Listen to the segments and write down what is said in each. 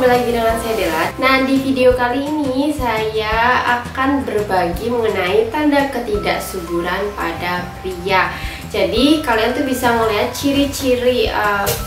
kembali lagi dengan saya Dela. Nah, di video kali ini saya akan berbagi mengenai tanda ketidaksuburan pada pria. Jadi kalian tuh bisa melihat ciri-ciri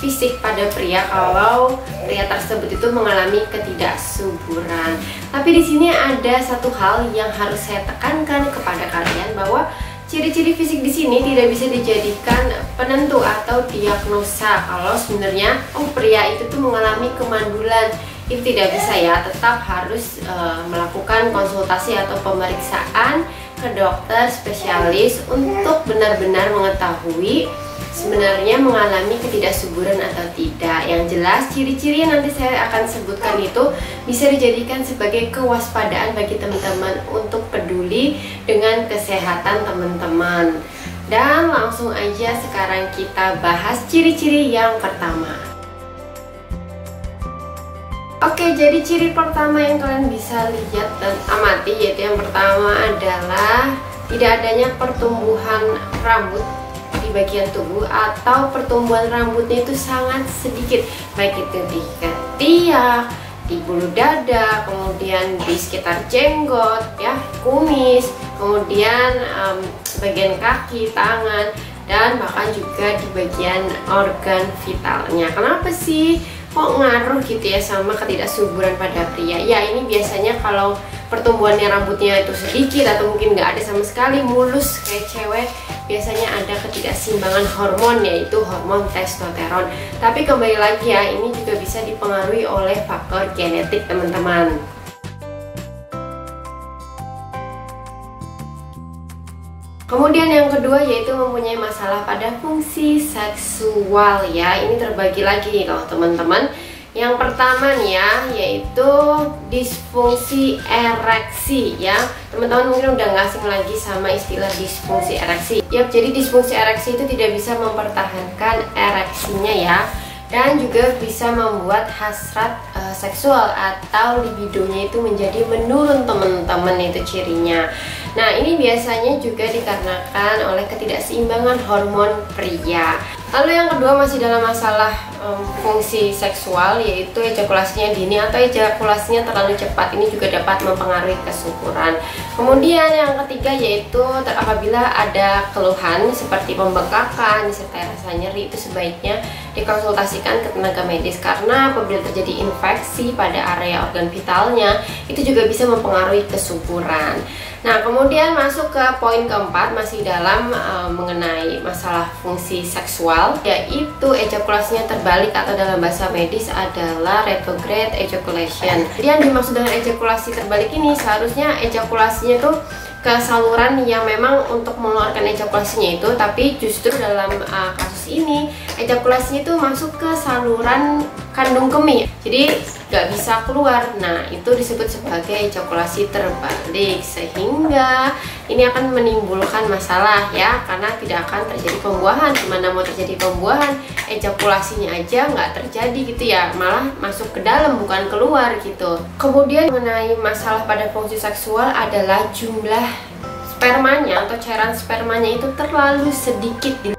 fisik pada pria kalau pria tersebut itu mengalami ketidaksuburan. Tapi di sini ada satu hal yang harus saya tekankan kepada kalian, bahwa ciri-ciri fisik di sini tidak bisa dijadikan penentu atau diagnosa kalau sebenarnya pria itu tuh mengalami kemandulan. Itu tidak bisa ya, tetap harus melakukan konsultasi atau pemeriksaan ke dokter spesialis untuk benar-benar mengetahui sebenarnya mengalami ketidaksuburan atau tidak. Yang jelas ciri-ciri yang nanti saya akan sebutkan itu bisa dijadikan sebagai kewaspadaan bagi teman-teman untuk peduli dengan kesehatan teman-teman. Dan langsung aja sekarang kita bahas ciri-ciri yang pertama. Oke, jadi ciri pertama yang kalian bisa lihat dan amati, yaitu yang pertama adalah tidak adanya pertumbuhan rambut di bagian tubuh, atau pertumbuhan rambutnya itu sangat sedikit, baik itu di ketiak, di bulu dada, kemudian di sekitar jenggot, ya, kumis, kemudian bagian kaki, tangan, dan bahkan juga di bagian organ vitalnya. Kenapa sih kok ngaruh gitu ya sama ketidaksuburan pada pria? Ya, ini biasanya kalau pertumbuhannya rambutnya itu sedikit atau mungkin nggak ada sama sekali, mulus kayak cewek, biasanya ada ketidakseimbangan hormon, yaitu hormon testosteron. Tapi kembali lagi ya, ini juga bisa dipengaruhi oleh faktor genetik teman-teman. Kemudian yang kedua yaitu mempunyai masalah pada fungsi seksual ya. Ini terbagi lagi nih loh teman-teman. Yang pertama nih ya, yaitu disfungsi ereksi ya. Teman-teman mungkin udah nggak asing lagi sama istilah disfungsi ereksi. Yap, jadi disfungsi ereksi itu tidak bisa mempertahankan ereksinya ya. Dan juga bisa membuat hasrat seksual atau libidonya itu menjadi menurun teman-teman, itu cirinya. Nah, ini biasanya juga dikarenakan oleh ketidakseimbangan hormon pria. Lalu yang kedua masih dalam masalah fungsi seksual, yaitu ejakulasinya dini atau ejakulasinya terlalu cepat. Ini juga dapat mempengaruhi kesuburan. Kemudian yang ketiga yaitu apabila ada keluhan seperti pembengkakan disertai rasa nyeri, itu sebaiknya dikonsultasikan ke tenaga medis, karena apabila terjadi infeksi pada area organ vitalnya itu juga bisa mempengaruhi kesuburan. Nah, kemudian masuk ke poin keempat, masih dalam mengenai masalah fungsi seksual, yaitu ejakulasinya terbalik atau dalam bahasa medis adalah retrograde ejaculation. Jadi yang dimaksud dengan ejakulasi terbalik ini, seharusnya ejakulasinya itu ke saluran yang memang untuk mengeluarkan ejakulasinya itu, tapi justru dalam kasus ini ejakulasinya itu masuk ke saluran kandung kemih, jadi nggak bisa keluar. Nah, itu disebut sebagai ejakulasi terbalik, sehingga ini akan menimbulkan masalah ya, karena tidak akan terjadi pembuahan. Gimana mau terjadi pembuahan, ejakulasinya aja nggak terjadi gitu ya, malah masuk ke dalam bukan keluar gitu. Kemudian mengenai masalah pada fungsi seksual adalah jumlah spermanya atau cairan spermanya itu terlalu sedikit.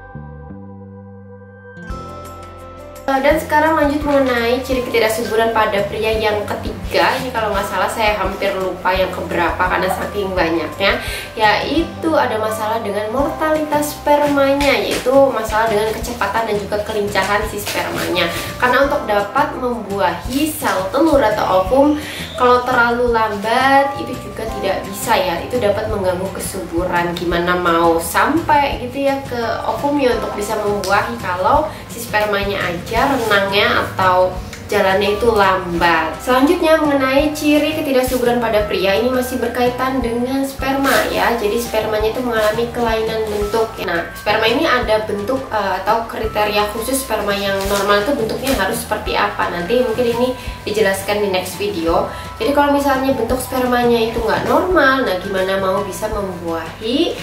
Dan sekarang lanjut mengenai ciri ketidaksuburan pada pria yang ketiga. Ini kalau nggak salah saya hampir lupa yang keberapa karena saking banyaknya, yaitu ada masalah dengan mortalitas spermanya, yaitu masalah dengan kecepatan dan juga kelincahan si spermanya. Karena untuk dapat membuahi sel telur atau ovum, kalau terlalu lambat itu juga tidak bisa ya, itu dapat mengganggu kesuburan. Gimana mau sampai gitu ya ke ovumnya untuk bisa membuahi kalau si spermanya aja renangnya atau jalannya itu lambat. Selanjutnya mengenai ciri ketidaksuburan pada pria, ini masih berkaitan dengan sperma ya. Jadi spermanya itu mengalami kelainan bentuk. Nah, sperma ini ada bentuk atau kriteria khusus sperma yang normal itu bentuknya harus seperti apa. Nanti mungkin ini dijelaskan di next video. Jadi kalau misalnya bentuk spermanya itu nggak normal, nah gimana mau bisa membuahi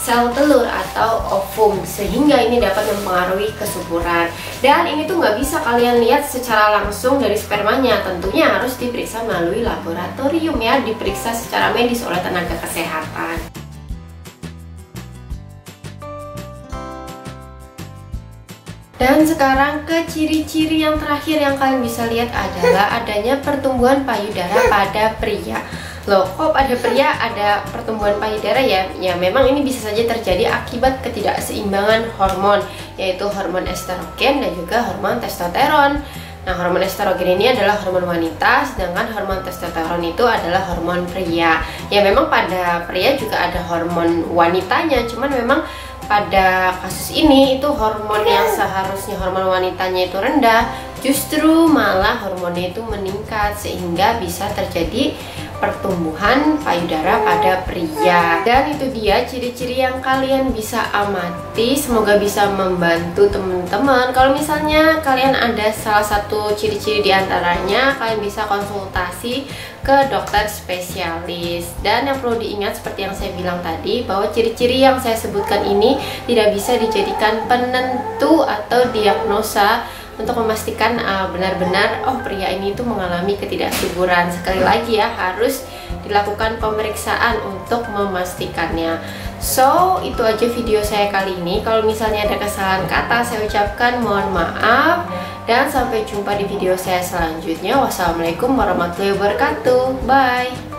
sel telur atau ovum, sehingga ini dapat mempengaruhi kesuburan. Dan ini tuh nggak bisa kalian lihat secara langsung dari spermanya, tentunya harus diperiksa melalui laboratorium ya, diperiksa secara medis oleh tenaga kesehatan. Dan sekarang ke ciri-ciri yang terakhir yang kalian bisa lihat adalah adanya pertumbuhan payudara pada pria. Loh, kok pada pria ada pertumbuhan payudara ya? Ya memang ini bisa saja terjadi akibat ketidakseimbangan hormon, yaitu hormon estrogen dan juga hormon testosteron. Nah, hormon estrogen ini adalah hormon wanita, sedangkan hormon testosteron itu adalah hormon pria. Ya memang pada pria juga ada hormon wanitanya, cuman memang pada kasus ini itu hormon yang seharusnya hormon wanitanya itu rendah, justru malah hormonnya itu meningkat sehingga bisa terjadi pertumbuhan payudara pada pria. Dan itu dia ciri-ciri yang kalian bisa amati. Semoga bisa membantu teman-teman. Kalau misalnya kalian ada salah satu ciri-ciri diantaranya, kalian bisa konsultasi ke dokter spesialis. Dan yang perlu diingat seperti yang saya bilang tadi, bahwa ciri-ciri yang saya sebutkan ini tidak bisa dijadikan penentu atau diagnosa untuk memastikan benar-benar pria ini tuh mengalami ketidaksuburan. Sekali lagi ya, harus dilakukan pemeriksaan untuk memastikannya. So, itu aja video saya kali ini. Kalau misalnya ada kesalahan kata, saya ucapkan mohon maaf. Dan sampai jumpa di video saya selanjutnya. Wassalamualaikum warahmatullahi wabarakatuh. Bye.